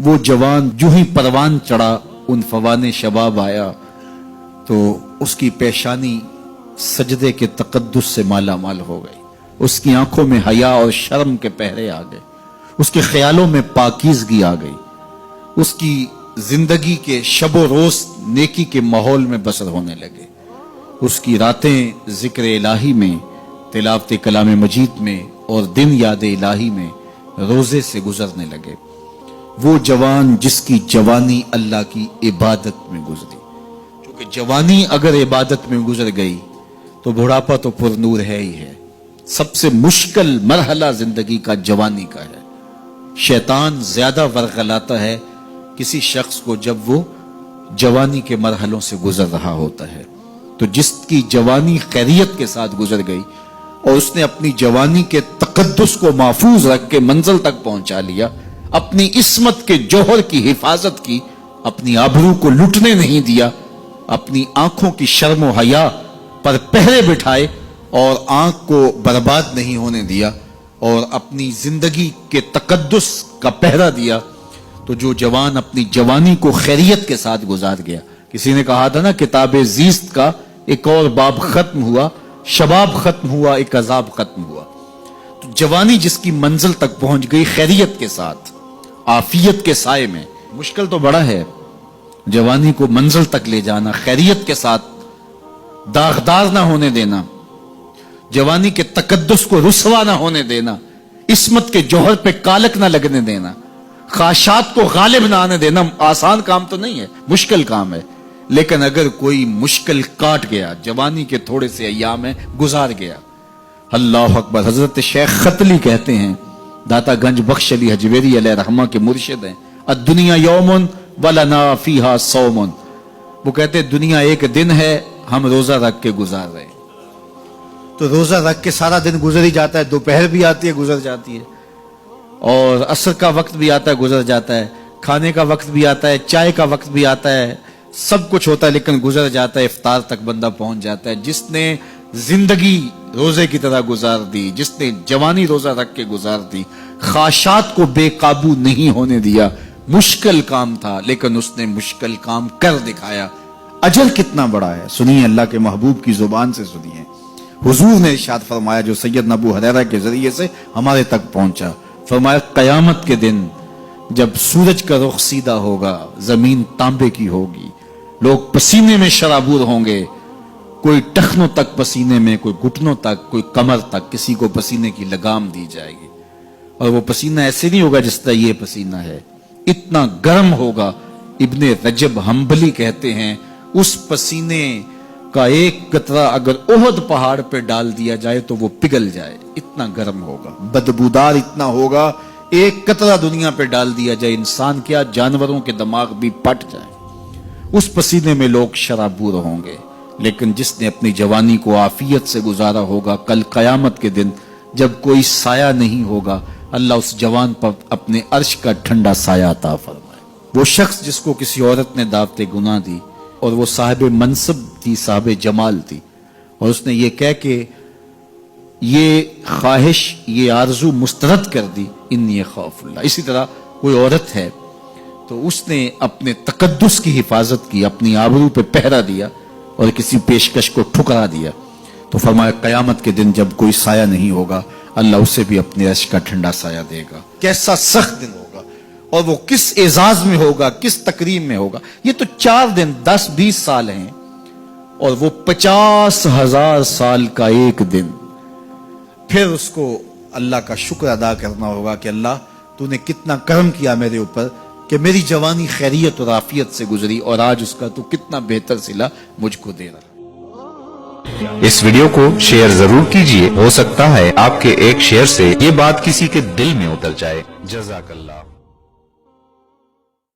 وہ جوان جو ہی پروان چڑھا ان فوان شباب آیا تو اس کی پیشانی سجدے کے تقدس سے مالا مال ہو گئی، اس کی آنکھوں میں حیا اور شرم کے پہرے آ گئے، اس کے خیالوں میں پاکیزگی آ گئی، اس کی زندگی کے شب و روز نیکی کے ماحول میں بسر ہونے لگے، اس کی راتیں ذکر الہی میں، تلاوت کلام مجید میں اور دن یاد الہی میں روزے سے گزرنے لگے۔ وہ جوان جس کی جوانی اللہ کی عبادت میں گزری، کیونکہ جوانی اگر عبادت میں گزر گئی تو بڑھاپا تو پر نور ہے ہی ہے۔ سب سے مشکل مرحلہ زندگی کا جوانی کا ہے۔ شیطان زیادہ ورغلاتا ہے کسی شخص کو جب وہ جوانی کے مرحلوں سے گزر رہا ہوتا ہے۔ تو جس کی جوانی خیریت کے ساتھ گزر گئی اور اس نے اپنی جوانی کے تقدس کو محفوظ رکھ کے منزل تک پہنچا لیا، اپنی عصمت کے جوہر کی حفاظت کی، اپنی آبرو کو لٹنے نہیں دیا، اپنی آنکھوں کی شرم و حیا پر پہرے بٹھائے اور آنکھ کو برباد نہیں ہونے دیا اور اپنی زندگی کے تقدس کا پہرا دیا، تو جو جوان اپنی جوانی کو خیریت کے ساتھ گزار گیا۔ کسی نے کہا تھا نا، کتاب زیست کا ایک اور باب ختم ہوا، شباب ختم ہوا، ایک عذاب ختم ہوا۔ تو جوانی جس کی منزل تک پہنچ گئی خیریت کے ساتھ، عافیت کے سائے میں، مشکل تو بڑا ہے جوانی کو منزل تک لے جانا، خیریت کے ساتھ، داغدار نہ ہونے دینا، جوانی کے تقدس کو رسوا نہ ہونے دینا، عصمت کے جوہر پہ کالک نہ لگنے دینا، خواہشات کو غالب نہ آنے دینا۔ آسان کام تو نہیں ہے، مشکل کام ہے، لیکن اگر کوئی مشکل کاٹ گیا، جوانی کے تھوڑے سے ایام میں گزار گیا، اللہ اکبر۔ حضرت شیخ ختلی کہتے ہیں، داتا گنج بخش علی حجویری علیہ رحمہ کے مرشد ہیں، الدنیا یوم ولنا فیہا صوم۔ وہ کہتے ہیں دنیا ایک دن ہے، ہم روزہ رکھ کے گزار رہے ہیں۔ تو روزہ رکھ کے سارا دن گزر ہی جاتا ہے، دوپہر بھی آتی ہے گزر جاتی ہے، اور عصر کا وقت بھی آتا ہے گزر جاتا ہے، کھانے کا وقت بھی آتا ہے، چائے کا وقت بھی آتا ہے، سب کچھ ہوتا ہے لیکن گزر جاتا ہے، افطار تک بندہ پہنچ جاتا ہے۔ جس نے زندگی روزے کی طرح گزار دی، جس نے جوانی روزہ رکھ کے گزار دی، خواہشات کو بے قابو نہیں ہونے دیا، مشکل کام تھا لیکن اس نے مشکل کام کر دکھایا۔ اجر کتنا بڑا ہے، سنیے اللہ کے محبوب کی زبان سے سنیے۔ حضور نے ارشاد فرمایا جو سید ابو ہریرہ کے ذریعے سے ہمارے تک پہنچا، فرمایا قیامت کے دن جب سورج کا رخ سیدھا ہوگا، زمین تانبے کی ہوگی، لوگ پسینے میں شرابور ہوں گے، کوئی ٹخنوں تک پسینے میں، کوئی گھٹنوں تک، کوئی کمر تک، کسی کو پسینے کی لگام دی جائے گی، اور وہ پسینہ ایسے نہیں ہوگا جس طرح یہ پسینہ ہے، اتنا گرم ہوگا۔ ابن رجب حنبلی کہتے ہیں اس پسینے کا ایک قطرہ اگر احد پہاڑ پہ ڈال دیا جائے تو وہ پگھل جائے، اتنا گرم ہوگا، بدبودار اتنا ہوگا، ایک قطرہ دنیا پہ ڈال دیا جائے، انسان کیا جانوروں کے دماغ بھی پٹ جائے، اس پسینے میں لوگ شرابور ہوں گے۔ لیکن جس نے اپنی جوانی کو عافیت سے گزارا ہوگا، کل قیامت کے دن جب کوئی سایہ نہیں ہوگا، اللہ اس جوان پر اپنے عرش کا ٹھنڈا سایہ عطا فرمائے۔ وہ شخص جس کو کسی عورت نے دعوت گناہ دی اور وہ صاحب منصب تھی، صاحب جمال تھی، اور اس نے یہ کہہ کہ یہ خواہش، یہ آرزو مسترد کر دی، انی خاف اللہ۔ اسی طرح کوئی عورت ہے تو اس نے اپنے تقدس کی حفاظت کی، اپنی آبرو پہ پہرا دیا اور کسی پیشکش کو ٹھکرا دیا، تو فرمایا قیامت کے دن جب کوئی سایہ نہیں ہوگا، اللہ اسے بھی اپنے عرش کا ٹھنڈا سایہ دے گا۔ کیسا سخت دن ہوگا، اور وہ کس اعزاز میں ہوگا، کس تکریم میں ہوگا۔ یہ تو 4 دن 10-20 سال ہیں، اور وہ 50,000 سال کا ایک دن۔ پھر اس کو اللہ کا شکر ادا کرنا ہوگا کہ اللہ تو نے کتنا کرم کیا میرے اوپر کہ میری جوانی خیریت اور عافیت سے گزری، اور آج اس کا تو کتنا بہتر صلہ مجھ کو دے رہا۔ اس ویڈیو کو شیئر ضرور کیجئے، ہو سکتا ہے آپ کے ایک شیئر سے یہ بات کسی کے دل میں اتر جائے۔ جزاک اللہ۔